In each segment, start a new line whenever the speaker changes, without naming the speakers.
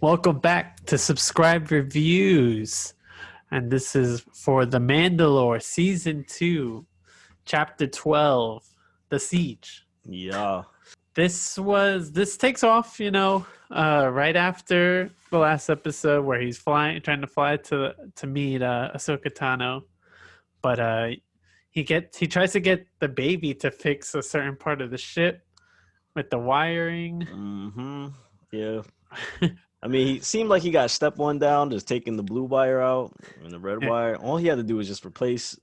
Welcome back to Subscribe Reviews. And this is for The Mandalore Season 2, Chapter 12, The Siege.
Yeah.
This takes off, right after the last episode where he's trying to fly to meet Ahsoka Tano. But he tries to get the baby to fix a certain part of the ship with the wiring.
Mm-hmm. Yeah. I mean, he seemed like he got step one down, just taking the blue wire out and the red wire. All he had to do was just replace.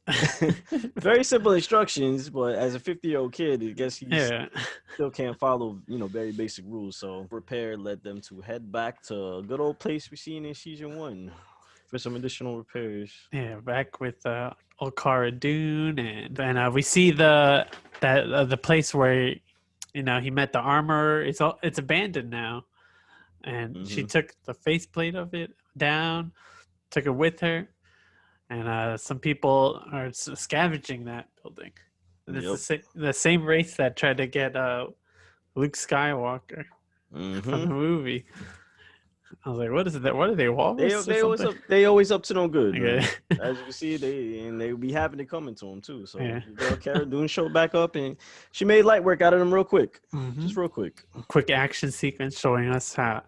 Very simple instructions, but as a 50-year-old kid, I guess he still can't follow, very basic rules. So repair led them to head back to a good old place we seen in season 1 for some additional repairs.
Yeah, back with old Cara Dune, and we see the place where he met the armor. It's abandoned now. And she took the faceplate of it down, took it with her, and some people are scavenging that building. And it's the same race that tried to get Luke Skywalker from the movie. I was like, "What is that? What are they? Walrus?
They always up to no good.
Okay.
As you can see, they be having it coming to them too. So Cara Dune showed back up, and she made light work out of them real quick, just real quick.
Quick action sequence showing us how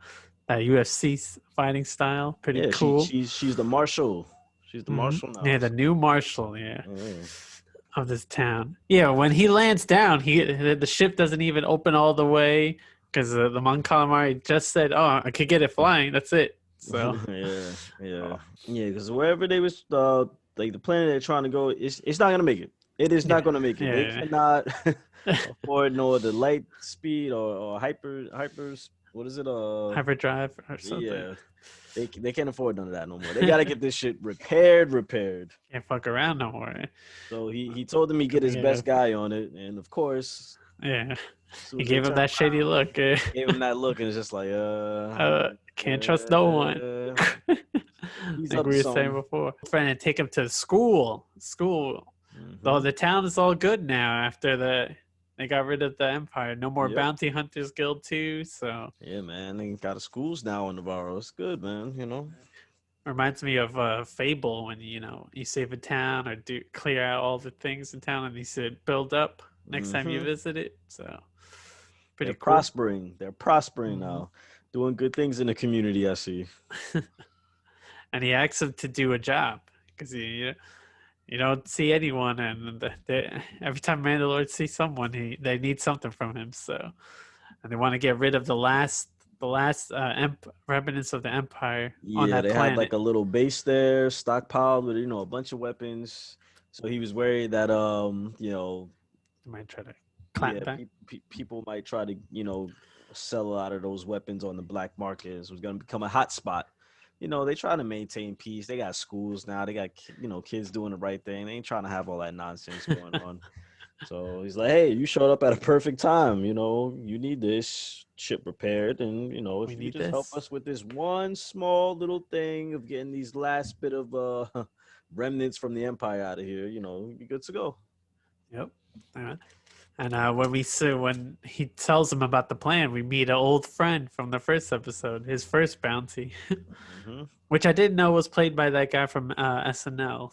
that UFC fighting style, pretty cool.
She's the marshal. She's the marshal now.
Yeah, the new marshal. Of this town. Yeah, when he lands down, the ship doesn't even open all the way. Because the Mon Calamari just said, "Oh, I could get it flying." That's it. So
yeah. Because wherever they was, like the planet they're trying to go, it's not gonna make it. It is not gonna make it. They cannot afford no the light speed or hypers. What is it?
Hyperdrive or something.
Yeah, they can't afford none of that no more. They gotta get this shit repaired.
Can't fuck around no more.
So he told them he'd get his best guy on it, and of course,
he gave him that shady look.
Gave him that look, and it's just like,
can't trust no one. Like we were saying before. Trying to take him to school. Though the town is all good now after they got rid of the Empire. No more Bounty Hunters Guild 2. So
yeah, man, they got schools now in Navarro. It's good, man.
Reminds me of Fable when you save a town or clear out all the things in town, and you said build up next time you visit it. So
they're prospering. They're prospering now, doing good things in the community. I see.
And he asks him to do a job because you don't see anyone, and every time Mandalorian sees someone, they need something from him. So, and they want to get rid of the last remnants of the Empire on that planet.
They had like a little base there, stockpiled with a bunch of weapons. So he was worried that
they might try to clamp back.
People might try to sell a lot of those weapons on the black market. It was going to become a hot spot. They try to maintain peace. They got schools now. They got kids doing the right thing. They ain't trying to have all that nonsense going on. So he's like, hey, you showed up at a perfect time. You need this ship repaired, and if you just help us with this one small little thing of getting these last bit of remnants from the Empire out of here, you'd be good to go.
Yep. All right. And when he tells him about the plan, we meet an old friend from the first episode, his first bounty, which I didn't know was played by that guy from SNL.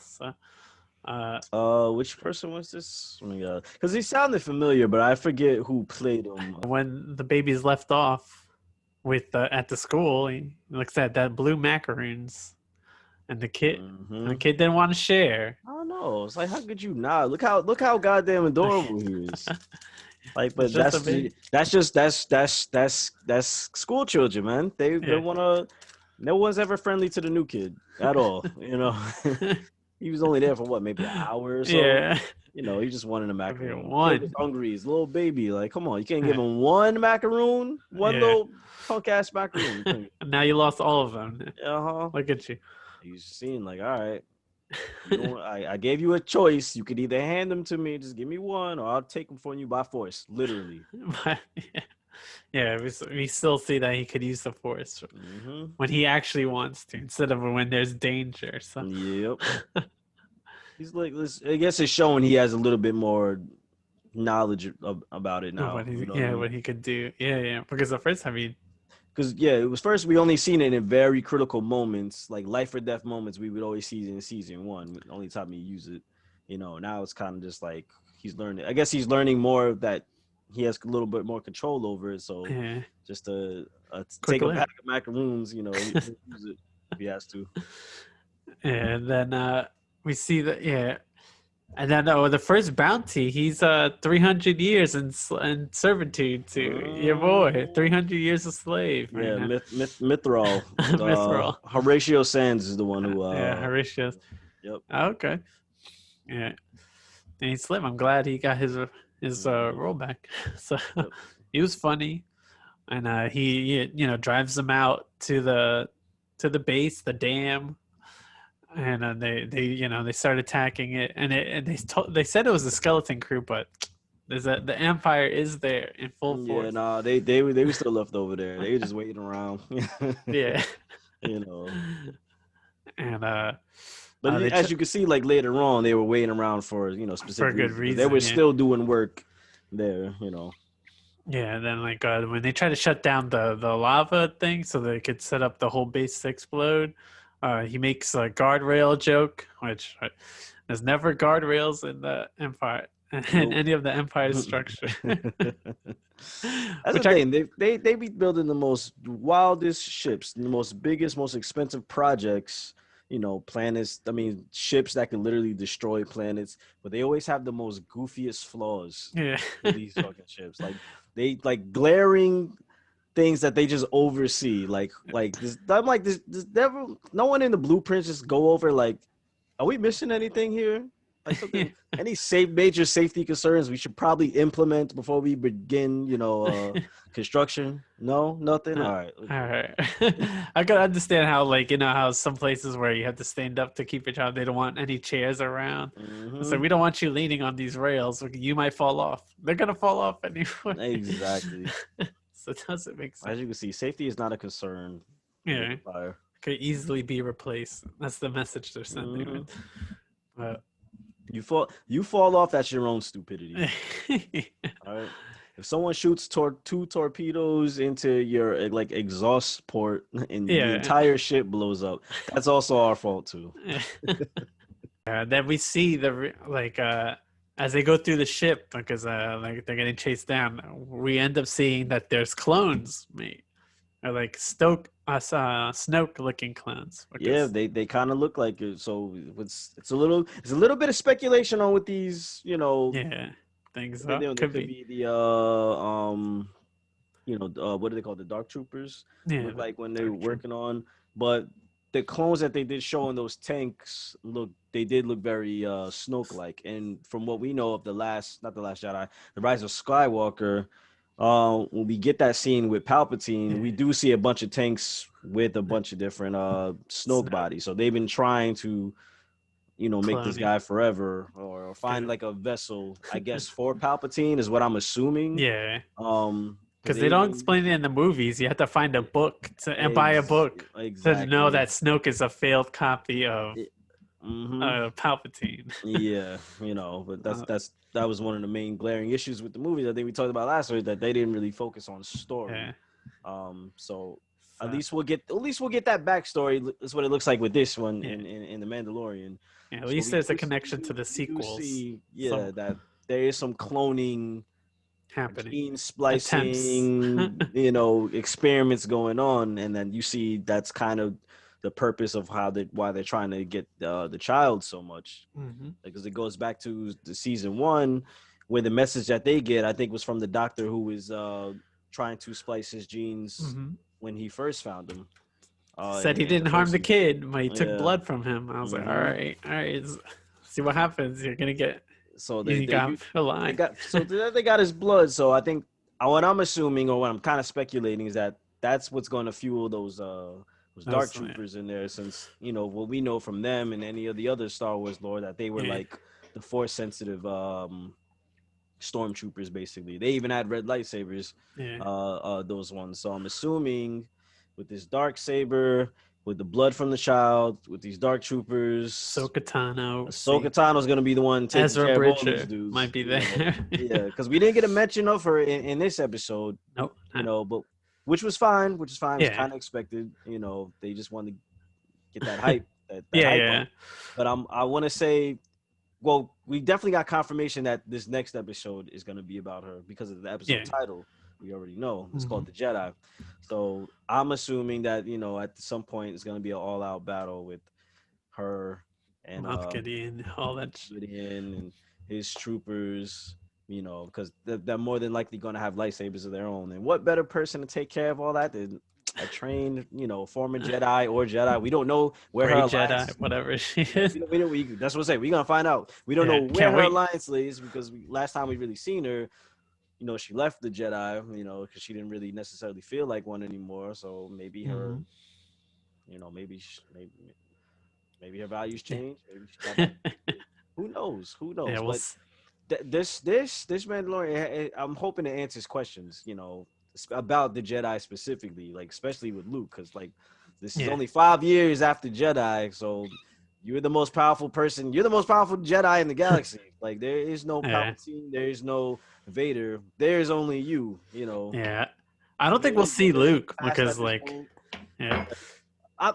So,
which person was this? Oh my God, because he sounded familiar, but I forget who played him.
When the baby's left off with at the school, he looks at that blue macaroons. And the kid didn't want to share.
I don't know. It's like, how could you not? Look how goddamn adorable he is. Like, but that's school children, man. They wanna. No one's ever friendly to the new kid at all. He was only there for maybe an hour or so.
Yeah.
He just wanted a macaroon.
One.
He was hungry. He's a little baby. Like, come on, you can't give him one macaroon, little punk ass macaroon.
Now you lost all of them. Look at you.
He's seen like, all right, I gave you a choice. You could either hand them to me, just give me one, or I'll take them from you by force, literally.
We still see that he could use the force when he actually wants to, instead of when there's danger. So.
Yep. He's like, I guess it's showing he has a little bit more knowledge about it now.
What he could do. Yeah. Because the first time
because it was first we only seen it in very critical moments, like life or death moments. We would always see it in season one. The only time he used it, now it's kind of just like he's learning. I guess he's learning more that he has a little bit more control over it. So
Yeah.
just to
Quick
take a
learn.
bag of macaroons, he'll use it if he has to.
And then we see that, yeah. And then the first bounty, he's 300 years in servitude to your boy. 300 years a slave right
Yeah,
now.
Mithril.
Mithril.
Horatio Sands is the one who.
Yeah, Heiress.
Yep.
Okay. Yeah. And he's slim. I'm glad he got his
Mhm.
role back. So
Yep.
he was funny, and he drives them out to the base, the dam, and they start attacking it, and they said it was a skeleton crew, but the Empire is there in full
Yeah,
force.
nah, they were still left over there. They were just waiting around.
Yeah.
you know.
And
But
they
as you can see, like later on, they were waiting around for
for a
specific
good
reasons. They
reason.
were
Yeah.
still doing work there.
Yeah, and then like when they try to shut down the lava thing so they could set up the whole base to explode, he makes a guardrail joke, which there's never guardrails in the Empire in
Nope.
any of the Empire structure.
That's
Which
the thing. They be building the most wildest ships, the most biggest, most expensive projects. Planets. I mean, ships that can literally destroy planets, but they always have the most goofiest flaws
Yeah.
with these fucking ships. Like they like glaring things that they just oversee. Like this. I'm like this. Never. No one in the blueprints just go over like, are we missing anything here? Like something, any major safety concerns we should probably implement before we begin, construction? No, nothing. All right.
All right. I can understand how, like, how some places where you have to stand up to keep your job, they don't want any chairs around. So
Mm-hmm.
we don't want you leaning on these rails. You might fall off. They're gonna fall off anyway.
Exactly.
So it doesn't make sense.
As you can see, safety is not a concern.
Yeah,
Fire.
could easily be replaced. That's the message they're sending.
Mhm.
But
You fall off. That's your own stupidity. All right. If someone shoots two torpedoes into your like exhaust port and the entire ship blows up, that's also our fault too.
Then we see as they go through the ship because like they're getting chased down. We end up seeing that there's clones made, or like Snoke looking clones.
Yeah, they kind of look like it. So it's a little bit of speculation on what these
things
they
could
be the what do they call the dark troopers look like when they were working on, but the clones that they did show in those tanks did look very Snoke like. And from what we know of not the last Jedi, the Rise of Skywalker, when we get that scene with Palpatine, we do see a bunch of tanks with a bunch of different Snoke bodies. So they've been trying to make this guy forever or find like a vessel, I guess, for Palpatine is what I'm assuming.
Yeah.
Because
they don't explain it in the movies. You have to find a book and buy a book to know that Snoke is a failed copy of Palpatine.
Yeah, but that was one of the main glaring issues with the movies. I think we talked about last week that they didn't really focus on story.
Yeah.
So at least we'll get that backstory. That's what it looks like with this one in the Mandalorian.
Yeah, at least there's a connection to the sequels.
That there is some cloning
happening,
gene splicing, experiments going on, and then you see that's kind of the purpose of why they're trying to get the child so much, because it goes back to the season 1, where the message that they get, I think, was from the doctor who was trying to splice his genes when he first found him.
Said he didn't harm the kid, but he took blood from him. I was like, all right, see what happens. You're gonna get.
So they got his blood. So I think what I'm assuming, or what I'm kind of speculating, is that that's what's going to fuel those dark troopers in there. Since what we know from them and any of the other Star Wars lore, that they were like the force sensitive stormtroopers. Basically, they even had red lightsabers. Those ones. So I'm assuming with this dark saber, with the blood from the child, with these dark troopers,
Ahsoka
Tano's gonna be the one taking
Ezra
care of all
Bridger
these dudes.
might be there.
Yeah, because we didn't get a mention of her in this episode.
Nope.
But which was fine. Which is fine. It was
Yeah.
kind of expected. You know, they just wanted to get that hype, that
Yeah,
hype
yeah,
up. But I want to say, well, we definitely got confirmation that this next episode is going to be about her because of the episode
yeah.
title. We already know it's
Hmm.
called the Jedi. So I'm assuming that at some point it's going to be an all-out battle with her and
Moff Gideon, all that.
Gideon and his troopers. Because they're more than likely going to have lightsabers of their own. And what better person to take care of all that than a trained, former Jedi or Jedi? We don't know where her
Great Jedi,
alliance.
whatever she
Yeah,
is.
that's what I say. We're gonna find out. We don't know
Yeah,
where
can't
her
wait.
alliance lays because last time we really seen her, she left the Jedi, because she didn't really necessarily feel like one anymore. So maybe her,
Hmm.
maybe her values
Yeah.
changed. Maybe she got back. Who knows? Who
Yeah,
knows?
we'll.
But this Mandalorian, I'm hoping it answers questions, about the Jedi specifically, like especially with Luke, because like this is
Yeah,
only 5 years after Jedi, so you're the most powerful person. You're the most powerful Jedi in the galaxy. Like there is no
yeah,
Palpatine, there is no Vader. There's only you.
yeah. I don't think
You're
we'll see
you're
Luke
past
because,
at this
like,
point.
yeah,
I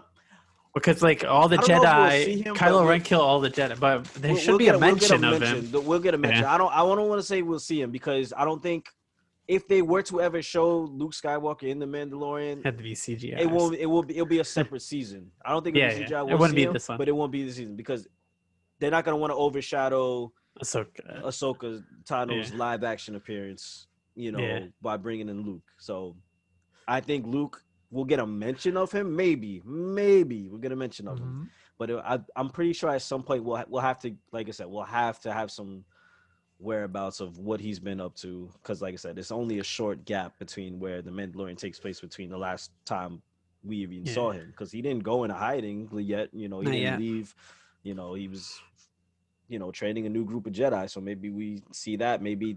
because like all the
I don't know if we'll
Jedi,
see him, but
Kylo Ren killed all the Jedi, but there should
we'll
be a
get a
mention of him.
mention. We'll get a mention.
Yeah,
I don't want to say we'll see him because I don't think if they were to ever show Luke Skywalker in the Mandalorian,
had to be CGI.
it'll be a separate season. I don't think it'll
Yeah,
be
yeah.
CGI.
It
We'll
wouldn't
see
be
him,
this one.
but it won't be the season because they're not gonna want to overshadow
Ahsoka.
Ahsoka Tano's
Yeah,
live action appearance,
yeah.
by bringing in Luke. So I think Luke will get a mention of him. Maybe we'll get a mention of him.
Hmm.
But I'm pretty sure at some point we'll have to, like I said, we'll have to have some whereabouts of what he's been up to. Because, like I said, it's only a short gap between where the Mandalorian takes place between the last time we even
Yeah,
saw him. Because he didn't go into hiding yet. He
not
didn't
yet.
leave. He was, training a new group of Jedi. So maybe we see that. Maybe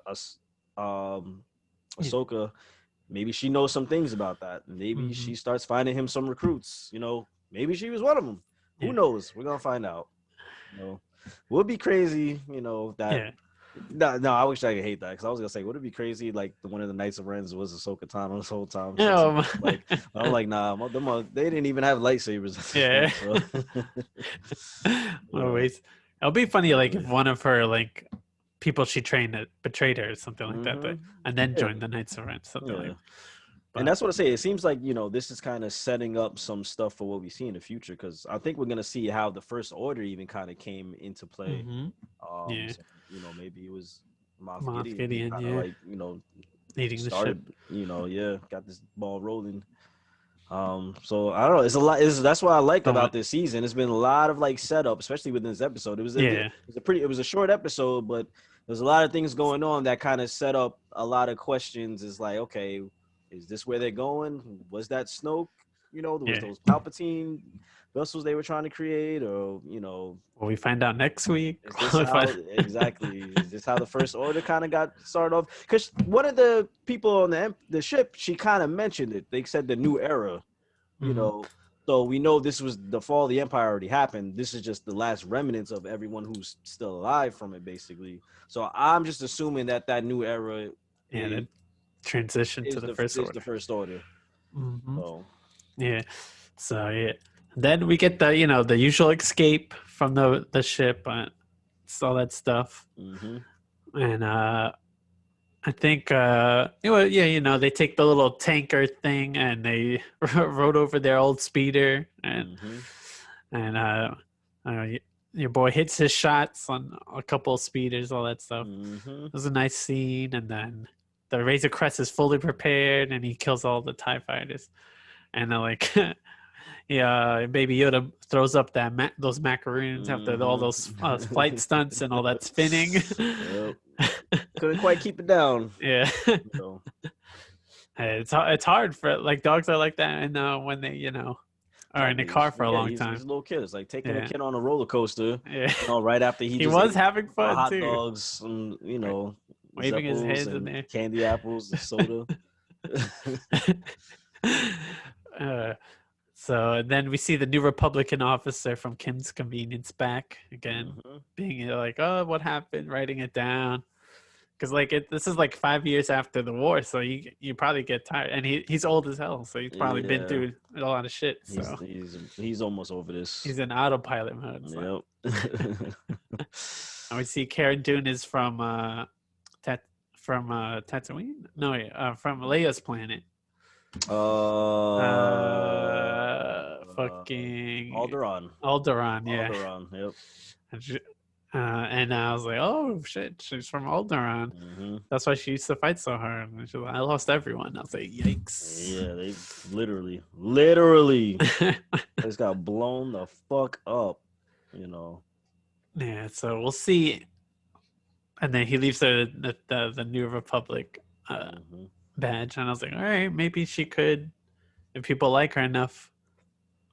us,
Yeah.
Ahsoka. Maybe she knows some things about that. Maybe
Hmm.
she starts finding him some recruits. Maybe she was one of them. Who
Yeah,
knows? We're gonna find out. Would be crazy. That.
yeah.
No, I wish I could hate that because I was gonna say, would it be crazy like one of the Knights of Rens was Ahsoka Tano this whole time?
Oh,
Like, I'm like, nah, they didn't even have lightsabers at this
yeah.
point.
Always. It'll be funny, like, if
Yeah.
one of her, like, people she trained that betrayed her or something like that,
Mm-hmm.
and then
Yeah,
joined the Knights of Ren, something
yeah.
like.
And
But
that's what I say. It seems like this is kind of setting up some stuff for what we see in the future because I think we're gonna see how the First Order even kind of came into play.
hmm yeah,
So, maybe it was Moff
Moff
Gideon who
Gideon,
kind of
yeah,
like
leading the ship.
started. Yeah, got this ball rolling. So I don't know. It's a lot. That's what I like
So
about
much,
this season. It's been a lot of like setup, especially within this episode.
yeah,
It was a short episode, but there's a lot of things going on that kind of set up a lot of questions. Is like, okay, is this where they're going? Was that Snoke? Was
yeah.
those Palpatine vessels they were trying to create, or
Well, we find out next week.
is this
We
how
find-
exactly? Is this how the First Order kind of got started off? Because one of the people on the ship, she kind of mentioned it. They said the new era.
Mhm.
So we know this was the fall of the empire already happened. This is just the last remnants of everyone who's still alive from it, basically. So I'm just assuming that new era
Yeah,
is
the transition to the First
the
Order.
First Order.
Hmm.
So
Yeah. So yeah, then we get the usual escape from the ship, it's all that stuff,
mm-hmm.
and I think they take the little tanker thing and they rode over their old speeder, and
Mm-hmm.
and your boy hits his shots on a couple of speeders, all that stuff.
Mm-hmm.
It was a nice scene, and then the Razor Crest is fully prepared, and he kills all the TIE fighters, and they're like. Yeah, Baby Yoda throws up those macaroons after all those flight stunts and all that spinning.
Yep. Couldn't quite keep it down.
Yeah,
So.
it's hard for like dogs are like that, and when they are in the car for a long time.
He's a little kid. It's like taking
Yeah.
a kid on a roller coaster.
Yeah,
Right after he
he
just
was
ate
having fun
hot
too,
dogs, and
waving his
Zeppels
hands in
and
there.
candy apples and soda.
uh, so then we see the new Republican officer from Kim's Convenience back again,
Mhm.
being like, "Oh, what happened?" Writing it down. because this is like 5 years after the war, so you probably get tired, and he's old as hell, so he's probably been through a lot of shit. So
he's almost over this.
he's in autopilot mode. So.
Yep.
And we see Cara Dune is from Tatooine. No, from Leia's planet. Fucking
Alderaan.
Yeah.
Alderaan. Yep.
And I was like, oh shit, she's from Alderaan.
Mm-hmm.
That's why she used to fight so hard. And she's like, I lost everyone. I was like, yikes.
Yeah, they literally just got blown the fuck up, you know.
Yeah, so we'll see. And then he leaves the New Republic badge, and I was like, all right, maybe she could, if people like her enough,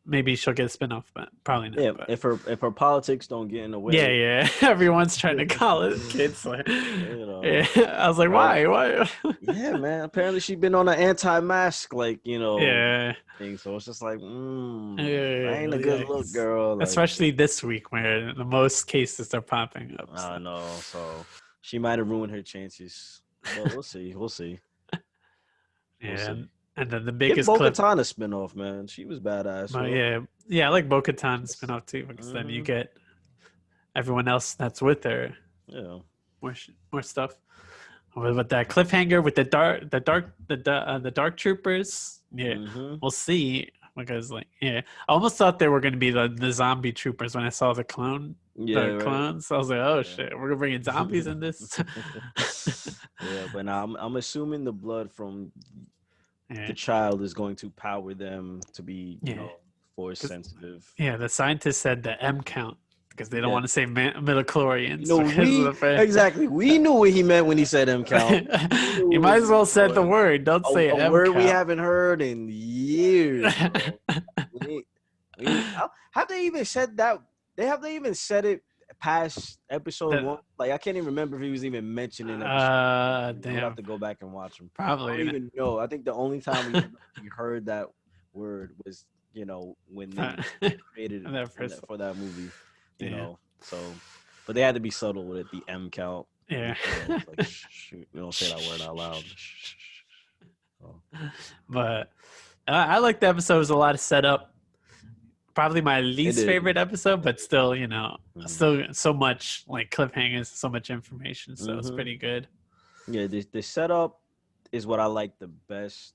maybe she'll get a spinoff, but probably not.
Yeah,
but.
if her politics don't get in the way.
Yeah. Everyone's trying to call it kids. Like,
you know,
yeah. I was like, why?
Yeah, man. Apparently she's been on an anti-mask, like, you know, thing. So it's just like, ain't a good look, girl. Like,
especially this week where the most cases are popping up.
I know. So she might have ruined her chances. But we'll see.
Yeah. And then the biggest
Bo-Katan a spinoff, man. She was badass.
Oh, yeah, I like Bo-Katan spinoff too, because then you get everyone else that's with her.
Yeah,
more stuff. With that cliffhanger with the dark troopers. Yeah, we'll see. Because I almost thought they were going to be the zombie troopers when I saw the clones. I was like, oh shit, we're gonna bring in zombies in this.
Yeah, but now I'm assuming the blood from the child is going to power them to be, you know, force sensitive.
Yeah, the scientist said the M count because they don't want to say midichlorians.
Exactly. We knew what he meant when he said M count.
You might as well said the word. Don't say M count.
A word we haven't heard in years. Have they even said that? Have they even said it past episode 1? Like, I can't even remember if he was even mentioning episode. Damn. I'll have to go back and watch them.
Probably.
I don't even know. I think the only time we heard that word was, you know, when they created it for that movie. You know, so, but they had to be subtle with it. The M count.
Yeah.
Like, shoot, we don't say that word out loud. So.
But I like the episode. It was a lot of setup. Probably my least favorite episode, but still, you know, still so much like cliffhangers, so much information. So it's pretty good.
Yeah, the setup is what I like the best,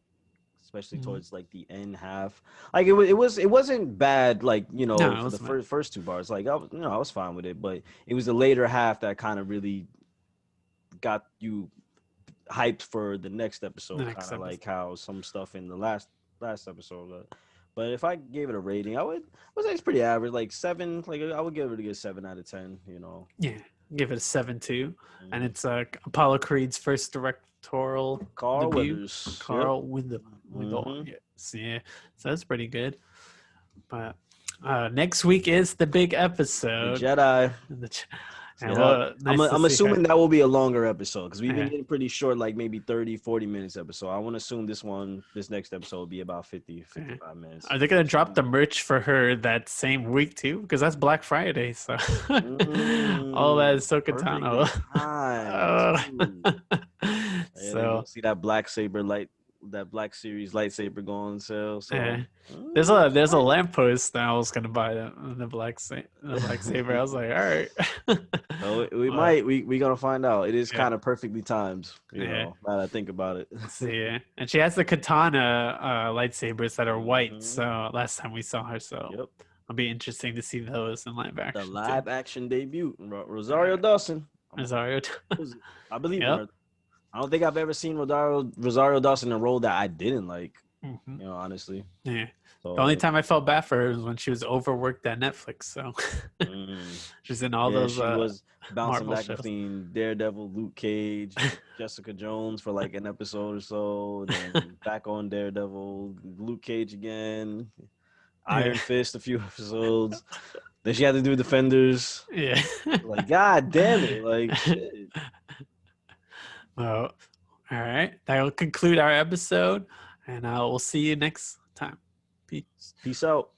especially towards like the end half. Like it wasn't bad, like, you know, for the first 2 bars. Like I was fine with it, but it was the later half that kind of really got you hyped for the next episode. Kind of like how some stuff in the last episode. But if I gave it a rating, I would say it's pretty average, like 7. Like I would give it a good 7 out of 10. You know.
Yeah, give it a 7 too. And it's Apollo Creed's first directorial debut. Carl Windham. Yes, yeah. So that's pretty good. But next week is the big episode.
The Jedi. I'm assuming that will be a longer episode because we've been getting pretty short, like maybe 30-40 minutes episode. I want to assume this next episode will be about 55 minutes.
Are they going to drop the merch for her that same week too? Because that's Black Friday, so all that is Ahsoka Tano. So
see that Black Series lightsaber going on sale. So
there's a lamppost that I was gonna buy the black saber. I was like, all right.
So we gonna find out. It is kind of perfectly timed. You know, now that I think about it.
See, and she has the katana lightsabers that are white. So last time we saw her, so it'll be interesting to see those in live action.
The live action debut, Rosario Dawson. I believe in her. I don't think I've ever seen Rosario Dawson in a role that I didn't like. You know, honestly.
Yeah. So, the only time I felt bad for her was when she was overworked at Netflix. So she's in all those.
She was bouncing
Marvel
back
shows.
between Daredevil, Luke Cage, Jessica Jones for like an episode or so, then back on Daredevil, Luke Cage again, Iron Fist a few episodes. Then she had to do Defenders.
Yeah.
Like, God damn it! Like, shit.
Well, all right. That will conclude our episode, and we'll see you next time. Peace.
Peace out.